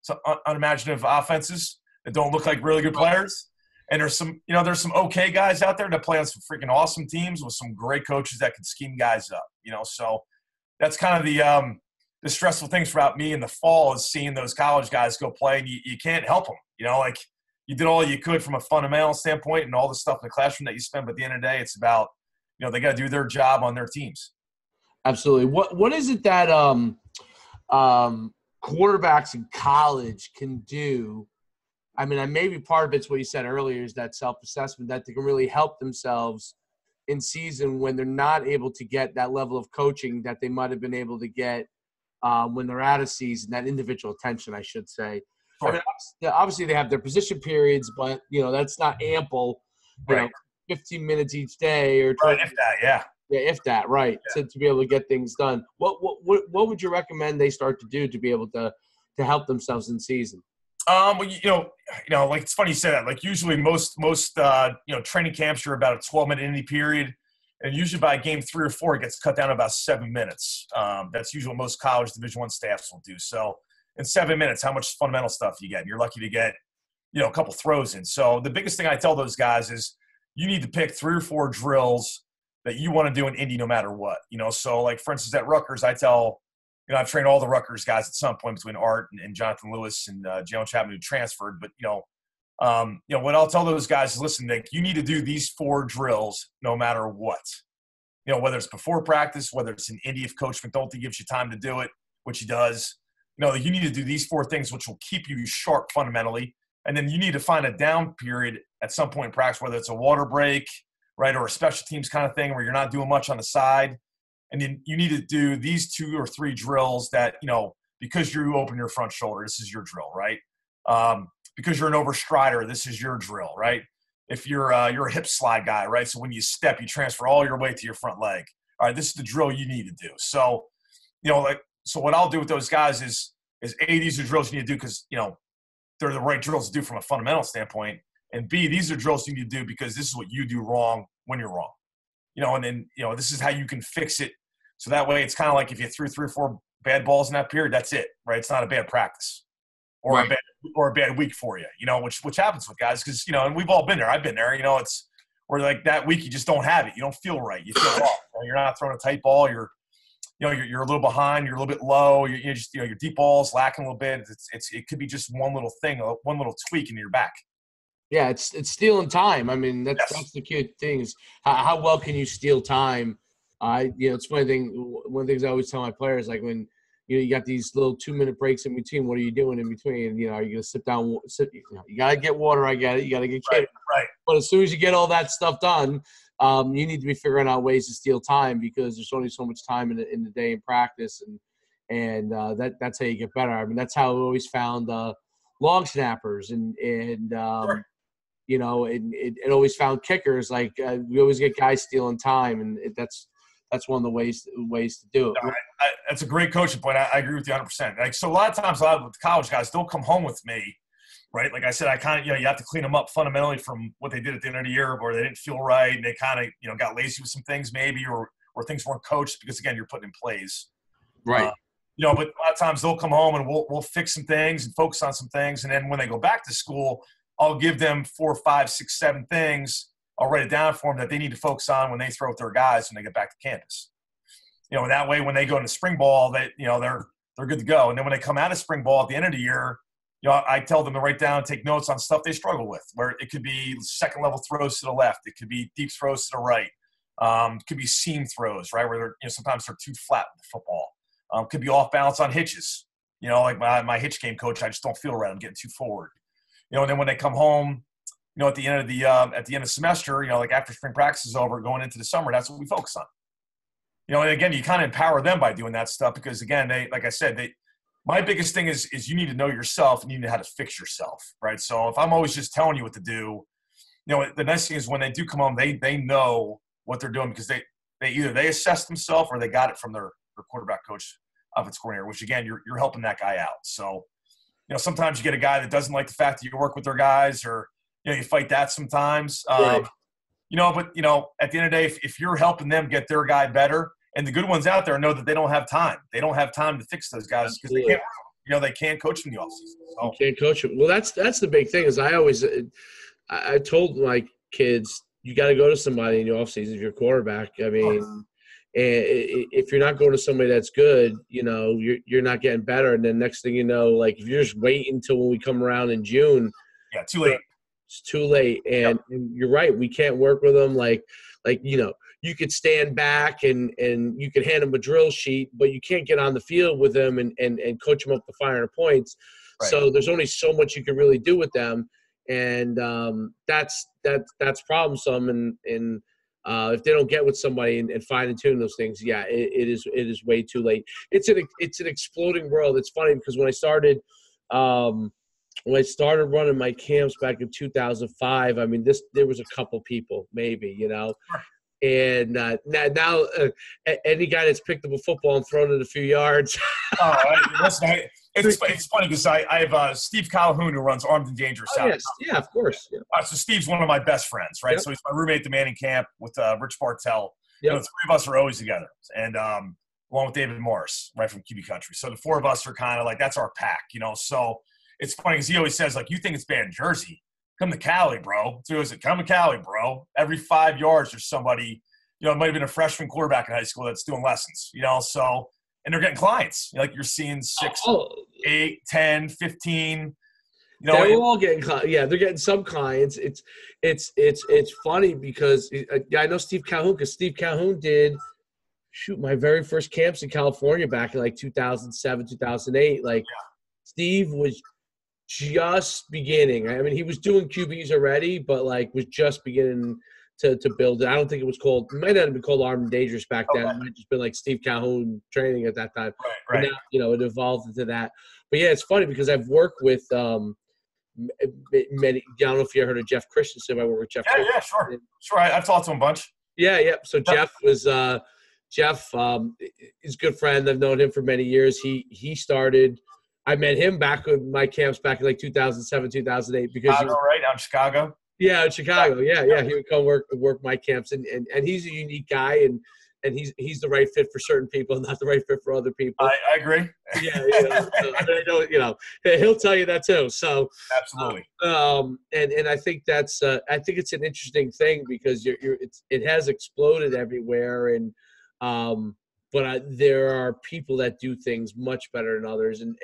some unimaginative offenses that don't look like really good players. And there's some okay guys out there that play on some freaking awesome teams with some great coaches that can scheme guys up, So that's kind of the stressful things about me in the fall is seeing those college guys go play, and you can't help them, like you did all you could from a fundamental standpoint and all the stuff in the classroom that you spend. But at the end of the day, it's about, they got to do their job on their teams. Absolutely. What is it that quarterbacks in college can do? I mean, maybe part of it's what you said earlier is that self-assessment, that they can really help themselves in season when they're not able to get that level of coaching that they might have been able to get when they're out of season, that individual attention, I should say. Sure. I mean, obviously they have their position periods, but, that's not ample, 15 minutes each day or 20, if that, yeah. Yeah, if that, right, yeah. To be able to get things done. What would you recommend they start to do to be able to help themselves in season? Well, like it's funny you say that. Like usually most training camps are about a 12-minute indie period. And usually by game 3 or 4, it gets cut down to about 7 minutes. That's usually what most college Division I staffs will do. So in 7 minutes, how much fundamental stuff you get? You're lucky to get, a couple throws in. So the biggest thing I tell those guys is you need to pick 3 or 4 drills that you want to do in Indy no matter what. So like, for instance, at Rutgers, I tell – I've trained all the Rutgers guys at some point between Art and Jonathan Lewis and Jalen Chapman who transferred. But, what I'll tell those guys is, listen, Nick, you need to do these 4 drills no matter what. Whether it's before practice, whether it's in Indy, if Coach McNulty gives you time to do it, which he does. You need to do these 4 things, which will keep you sharp fundamentally. And then you need to find a down period at some point in practice, whether it's a water break, right, or a special teams kind of thing where you're not doing much on the side. And then you need to do these 2 or 3 drills that, because you open your front shoulder, this is your drill, right? Because you're an overstrider, this is your drill, right? If you're a hip slide guy, right? So when you step, you transfer all your weight to your front leg. All right, this is the drill you need to do. So, so what I'll do with those guys is A, these are drills you need to do because, they're the right drills to do from a fundamental standpoint. And B, these are drills you need to do because this is what you do wrong when you're wrong. And then, this is how you can fix it. So that way it's kind of like if you threw 3 or 4 bad balls in that period, that's it, right? It's not a bad practice or right. a bad week for you, which happens with guys because, and we've all been there. I've been there, it's where like that week you just don't have it. You don't feel right. You feel off. You're not throwing a tight ball. You're a little behind. You're a little bit low. You're just, your deep ball's lacking a little bit. It could be just one little thing, one little tweak in your back. Yeah, it's stealing time. I mean, that's the key thing is how well can you steal time? It's one of the things I always tell my players, like when you got these little 2-minute breaks in between. What are you doing in between? Are you gonna sit down? You gotta get water. I get it. You gotta get kids. Right. But as soon as you get all that stuff done, you need to be figuring out ways to steal time because there's only so much time in the day in practice, and that's how you get better. I mean, that's how we always found long snappers and Sure. It always found kickers. Like we always get guys stealing time, and that's one of the ways to do it. No, that's a great coaching point. I agree with you 100%. Like, so a lot of times, a lot of the college guys, they'll come home with me, right? Like I said, I kind of, you have to clean them up fundamentally from what they did at the end of the year, or they didn't feel right, and they kind of, got lazy with some things maybe, or things weren't coached because again, you're putting in plays, right? But a lot of times they'll come home and we'll fix some things and focus on some things, and then when they go back to school, I'll give them 4, 5, 6, 7 things. I'll write it down for them that they need to focus on when they throw with their guys when they get back to campus. That way when they go into spring ball, they're good to go. And then when they come out of spring ball at the end of the year, I tell them to write down, take notes on stuff they struggle with, where it could be second level throws to the left, it could be deep throws to the right, it could be seam throws, right, where they're sometimes they're too flat with the football. Could be off balance on hitches. Like my hitch game coach, I just don't feel right. I'm getting too forward. And then when they come home, at the end of the semester, like after spring practice is over, going into the summer, that's what we focus on. And again, you kind of empower them by doing that stuff because again, like I said, my biggest thing is you need to know yourself and you need to know how to fix yourself, right? So if I'm always just telling you what to do, the nice thing is when they do come home, they know what they're doing because they either they assess themselves or they got it from their quarterback coach, offensive coordinator, which again, you're helping that guy out. So, sometimes you get a guy that doesn't like the fact that you work with their guys or, you fight that sometimes. Right. But, at the end of the day, if you're helping them get their guy better, and the good ones out there know that they don't have time. They don't have time to fix those guys because they can't, they can't coach them in the offseason. So. You can't coach them. Well, that's the big thing is I told my kids, you got to go to somebody in your offseason if you're a quarterback. I mean, if you're not going to somebody that's good, you're not getting better. And then next thing you know, like if you're just waiting until when we come around in June. Yeah, too late. It's too late. And you're right. We can't work with them. Like, you could stand back and you could hand them a drill sheet, but you can't get on the field with them and coach them up to 500 points. Right. So there's only so much you can really do with them. And that's problemsome. And if they don't get with somebody and fine and tune those things, it is way too late. It's an exploding world. It's funny because when I started running my camps back in 2005, I mean, there was a couple people maybe, and now any guy that's picked up a football and thrown it a few yards. Listen, it's funny because I have Steve Calhoun who runs Armed and Dangerous. Yes, of course. Yeah. So Steve's one of my best friends, right? Yep. So he's my roommate at the Manning camp with Rich Bartell. You know, the three of us are always together. And along with David Morris, right from QB Country. So the four of us are kind of like, that's our pack, you know. So it's funny because he always says, like, you think it's bad in Jersey. Come to Cali, bro. So he goes, come to Cali, bro. Every 5 yards there's somebody, you know, it might have been a freshman quarterback in high school that's doing lessons, you know. So, and they're getting clients. Like you're seeing 6, 8, 10, 15. You know, they're all getting they're getting some clients. It's funny because I know Steve Calhoun, because Steve Calhoun did my very first camps in California back in like 2007, 2008. Like Steve was just beginning. I mean, he was doing QBs already, but like was just beginning to build it. I don't think it was called. It might not have been called Armed and Dangerous back then. It might have just been like Steve Calhoun training at that time. Right. Now, you know, it evolved into that. But yeah, it's funny because I've worked with many. I don't know if you ever heard of Jeff Christensen. I work with Jeff. Yeah, sure. I've talked to him a bunch. Yeah. So Jeff was Jeff is a good friend. I've known him for many years. He started. I met him back in my camps back in like 2007, 2008 because out in Chicago. Yeah, in Chicago. Yeah. He would come work my camps, and he's a unique guy, and he's the right fit for certain people, not the right fit for other people. I agree. Yeah, you know, he'll tell you that too. So absolutely. And I think that's I think it's an interesting thing because it has exploded everywhere, and but there are people that do things much better than others, and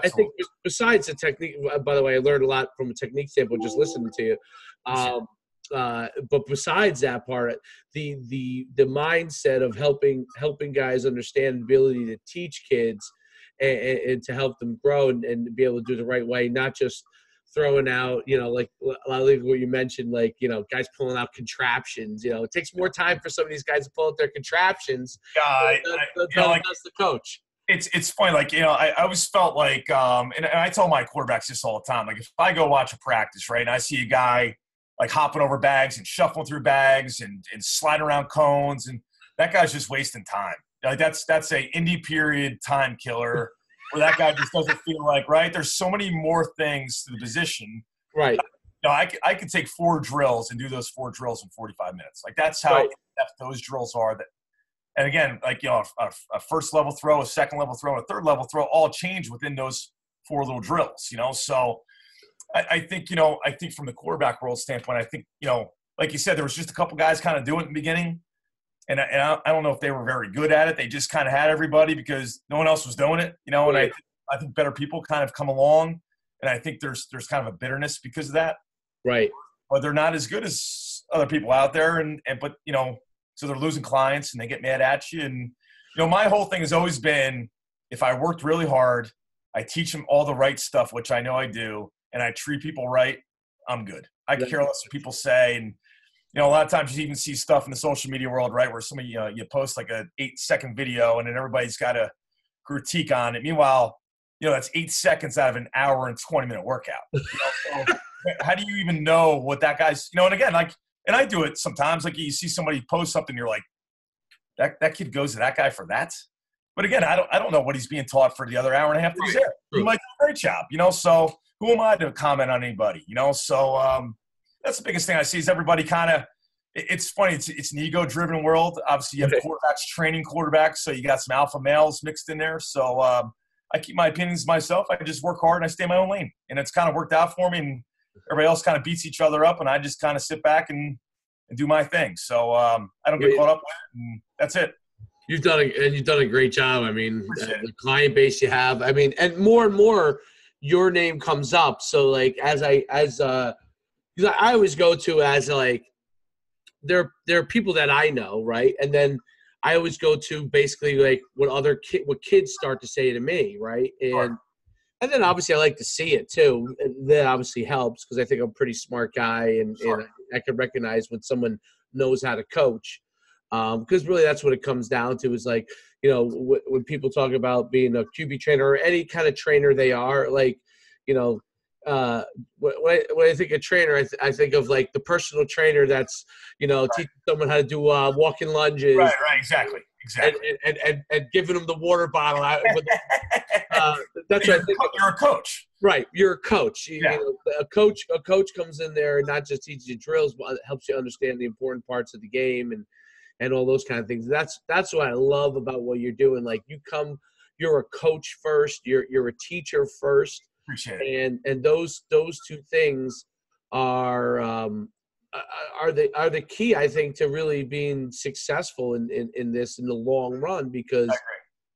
I think besides the technique. By the way, I learned a lot from a technique standpoint just listening to you. But besides that part, the mindset of helping guys understand the ability to teach kids and to help them grow and be able to do it the right way, not just throwing out, you know, like what you mentioned, like, you know, guys pulling out contraptions. You know, it takes more time for some of these guys to pull out their contraptions than does the coach. It's funny, like, you know, I always felt like, and I tell my quarterbacks this all the time, like if I go watch a practice, right, and I see a guy like hopping over bags and shuffling through bags and sliding around cones, and that guy's just wasting time. Like that's a indie period time killer where that guy just doesn't feel like, right? There's so many more things to the position. Right. You know, I could take 4 drills and do those 4 drills in 45 minutes. Like that's how in-depth those drills are. That, and again, like, you know, a first level throw, a second level throw, and a third level throw all change within those 4 little drills, you know? So I think, you know, from the quarterback world standpoint, I think, you know, like you said, there was just a couple guys kind of doing it in the beginning. And I don't know if they were very good at it. They just kind of had everybody because no one else was doing it, you know. And I think better people kind of come along, and I think there's kind of a bitterness because of that. Right. But they're not as good as other people out there, but you know, so they're losing clients and they get mad at you. And you know, my whole thing has always been, if I worked really hard, I teach them all the right stuff, which I know I do, and I treat people right, I'm good. I care less what people say. And you know, a lot of times you even see stuff in the social media world, right, where somebody, you post like a 8-second video and then everybody's got a critique on it. Meanwhile, you know, that's 8 seconds out of an hour and 20-minute workout. You know? So how do you even know what that guy's, you know, and again, like, and I do it sometimes, like you see somebody post something, you're like, that kid goes to that guy for that. But again, I don't know what he's being taught for the other hour and a half that he's there. He might do a great job, you know, so who am I to comment on anybody, you know? So, that's the biggest thing I see is everybody kind of – it's funny. It's an ego-driven world. Obviously, you have quarterbacks training quarterbacks, so you got some alpha males mixed in there. So I keep my opinions to myself. I just work hard and I stay in my own lane. And it's kind of worked out for me, and everybody else kind of beats each other up, and I just kind of sit back and do my thing. So I don't get caught up with it, and that's it. You've done a great job. I mean, the client base you have. I mean, and more, your name comes up. So, like, because I always go to as like there are people that I know, right? And then I always go to basically like what kids start to say to me, right? And then obviously I like to see it too. And that obviously helps because I think I'm a pretty smart guy and I can recognize when someone knows how to coach. Because really that's what it comes down to is like, you know, when people talk about being a QB trainer or any kind of trainer they are, like, you know, when I think of trainer, I think of like the personal trainer that's, you know, teaching someone how to do walking lunges. Right, exactly. And giving them the water bottle. That's what I think. You're a coach. Right, you're a coach. You know, a coach comes in there and not just teaches you drills, but helps you understand the important parts of the game and and all those kind of things. That's what I love about what you're doing. Like you're a coach first, you're a teacher first. Appreciate it. And those two things are the key, I think, to really being successful in this in the long run, because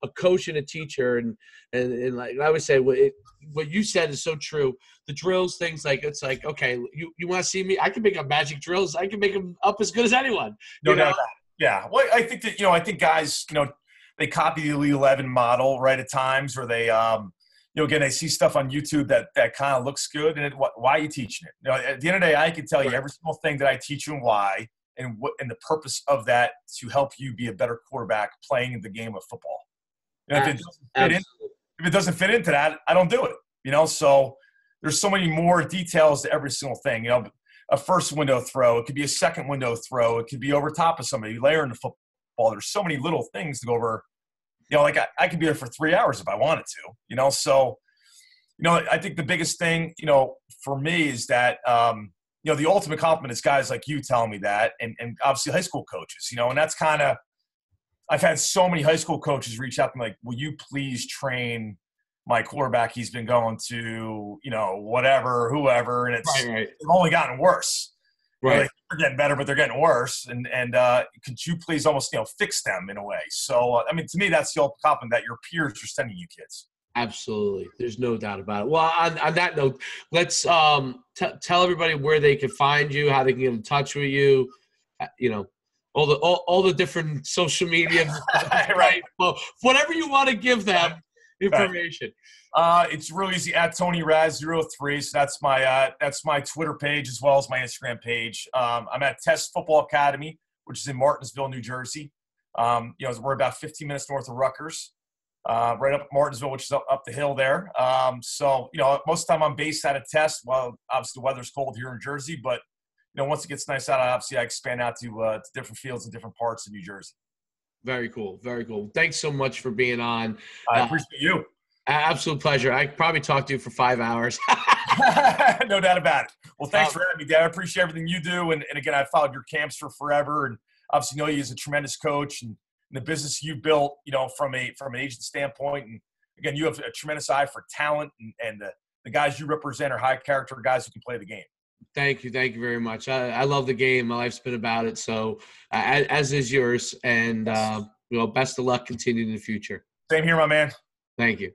a coach and a teacher and like I would say what you said is so true. The drills, things like, it's like, okay, you want to see me? I can make up magic drills. I can make them up as good as anyone. No doubt about it. Yeah. Well, I think that, I think guys, they copy the Elite 11 model, right, at times, or they, again, they see stuff on YouTube that kind of looks good, and why are you teaching it? At the end of the day, I can tell you every single thing that I teach you and why, and the purpose of that to help you be a better quarterback playing the game of football. If it doesn't fit into that, I don't do it. So there's so many more details to every single thing. A first window throw, it could be a second window throw, it could be over top of somebody, layering the football. There's so many little things to go over. Like I could be there for 3 hours if I wanted to. So, I think the biggest thing, for me is that, the ultimate compliment is guys like you telling me that, and obviously high school coaches, and that's kind of, I've had so many high school coaches reach out to me like, will you please train my quarterback? He's been going to, whoever, and it's only gotten worse. Right. They're getting better, but they're getting worse. And could you please almost, fix them in a way? So, to me, that's the ultimate compliment that your peers are sending you kids. Absolutely. There's no doubt about it. Well, on that note, let's tell everybody where they can find you, how they can get in touch with you, all the different social media, right? Well, whatever you want to give them information. It's really easy, at TonyRaz03. So that's my Twitter page as well as my Instagram page. I'm at Test Football Academy, which is in Martinsville, New Jersey. We're about 15 minutes north of Rutgers, right up Martinsville, which is up the hill there. So most of the time I'm based out of Test. Well, obviously the weather's cold here in Jersey, but once it gets nice out, obviously I expand out to different fields in different parts of New Jersey. Very cool. Very cool. Thanks so much for being on. I appreciate you. Absolute pleasure. I probably talked to you for 5 hours. No doubt about it. Well, thanks for having me, Dad. I appreciate everything you do. And again, I've followed your camps for forever, and obviously know you as a tremendous coach and the business you built, from an agent standpoint. And again, you have a tremendous eye for talent, and the guys you represent are high character guys who can play the game. Thank you. Thank you very much. I love the game. My life's been about it. So as is yours. And, best of luck continuing in the future. Same here, my man. Thank you.